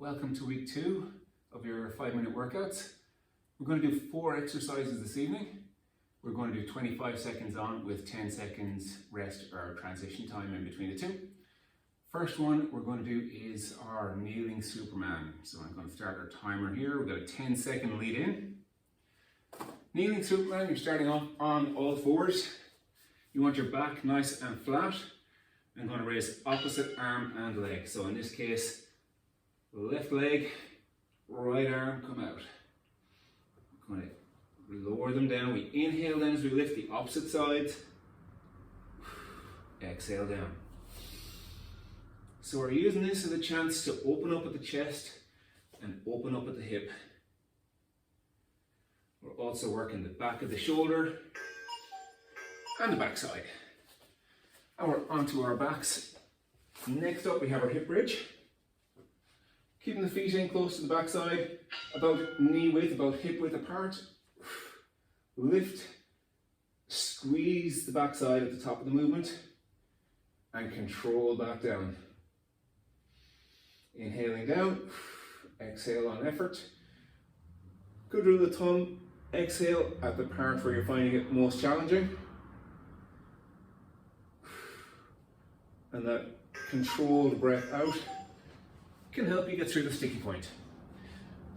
Welcome to week 2 of your 5-minute workouts. We're going to do 4 exercises this evening. We're going to do 25 seconds on with 10 seconds rest or transition time in between the two. First one we're going to do is our kneeling Superman. So I'm going to start our timer here. We've got a 10-second lead in. Kneeling Superman, you're starting off on all fours. You want your back nice and flat. I'm going to raise opposite arm and leg. So in this case, left leg, right arm, come out. I'm going to lower them down. We inhale then as we lift the opposite sides. Exhale down. So we're using this as a chance to open up at the chest and open up at the hip. We're also working the back of the shoulder and the back side. And we're onto our backs. Next up we have our hip bridge. Keeping the feet in close to the backside, about knee width, about hip width apart. Lift, squeeze the backside at the top of the movement, and control back down. Inhaling down, exhale on effort. Good rule of thumb, exhale at the part where you're finding it most challenging. And that controlled breath out can help you get through the sticky point.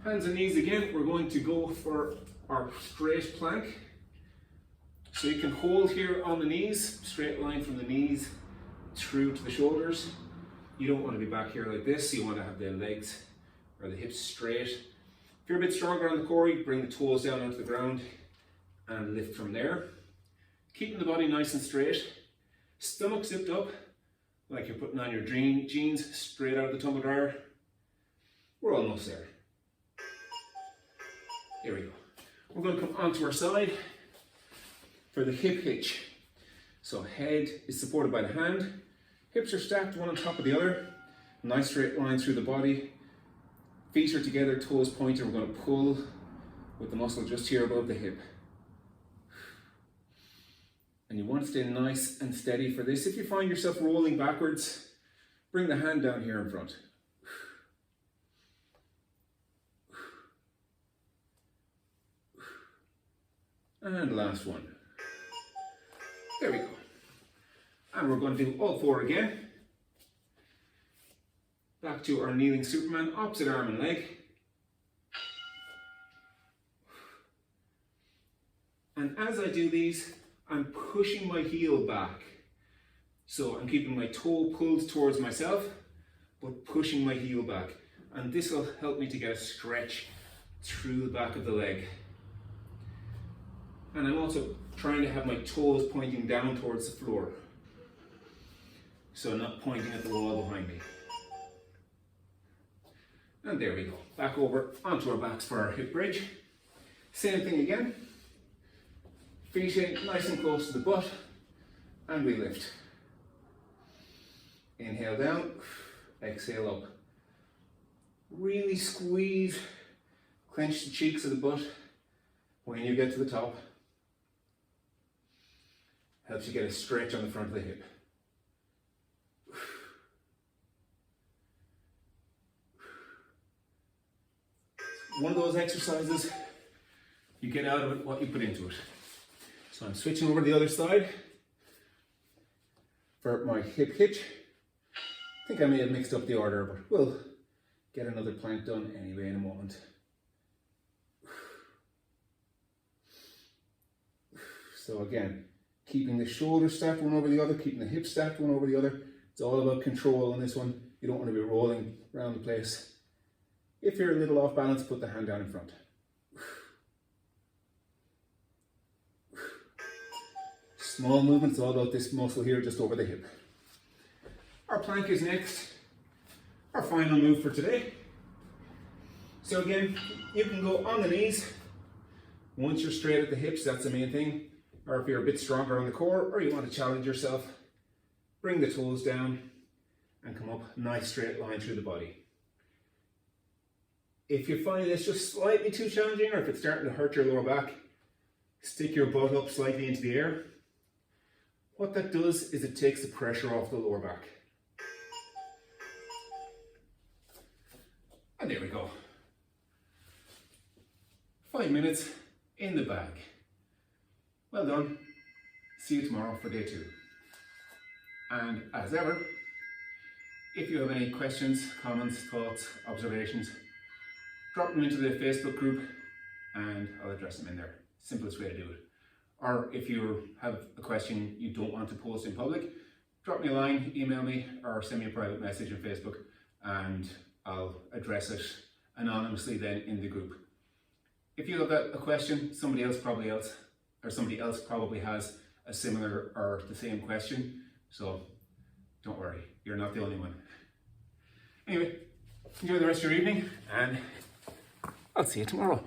Hands and knees again, we're going to go for our straight plank. So you can hold here on the knees, straight line from the knees through to the shoulders. You don't want to be back here like this, you want to have the legs or the hips straight. If you're a bit stronger on the core, you bring the toes down onto the ground and lift from there. Keeping the body nice and straight. Stomach zipped up, like you're putting on your jeans straight out of the tumble dryer. We're almost there. Here we go. We're going to come onto our side for the hip hitch. So head is supported by the hand. Hips are stacked one on top of the other. Nice straight line through the body. Feet are together, toes pointed. We're going to pull with the muscle just here above the hip. And you want to stay nice and steady for this. If you find yourself rolling backwards, bring the hand down here in front. And last one. There we go. And we're going to do all 4 again. Back to our kneeling Superman, opposite arm and leg. And as I do these, I'm pushing my heel back. So I'm keeping my toe pulled towards myself, but pushing my heel back. And this will help me to get a stretch through the back of the leg. And I'm also trying to have my toes pointing down towards the floor. So I'm not pointing at the wall behind me. And there we go. Back over onto our backs for our hip bridge. Same thing again. Feet in nice and close to the butt. And we lift. Inhale down. Exhale up. Really squeeze. Clench the cheeks of the butt when you get to the top. Helps you get a stretch on the front of the hip. One of those exercises, you get out of it what you put into it. So I'm switching over to the other side for my hip hitch. I think I may have mixed up the order, but we'll get another plank done anyway in a moment. So again, keeping the shoulders stacked one over the other, keeping the hips stacked one over the other. It's all about control on this one. You don't want to be rolling around the place. If you're a little off balance, put the hand down in front. Small movements, all about this muscle here just over the hip. Our plank is next. Our final move for today. So again, you can go on the knees. Once you're straight at the hips, that's the main thing. Or if you're a bit stronger on the core, or you want to challenge yourself, bring the toes down and come up, nice straight line through the body. If you find this just slightly too challenging, or if it's starting to hurt your lower back, stick your butt up slightly into the air. What that does is it takes the pressure off the lower back. And there we go. 5 minutes in the bag. Well done. See you tomorrow for day 2. And as ever, if you have any questions, comments, thoughts, observations, drop them into the Facebook group and I'll address them in there. Simplest way to do it. Or if you have a question you don't want to post in public, drop me a line, email me, or send me a private message on Facebook and I'll address it anonymously then in the group. If you have a question, somebody else probably has a similar or the same question, so don't worry, you're not the only one. Anyway, enjoy the rest of your evening and I'll see you tomorrow.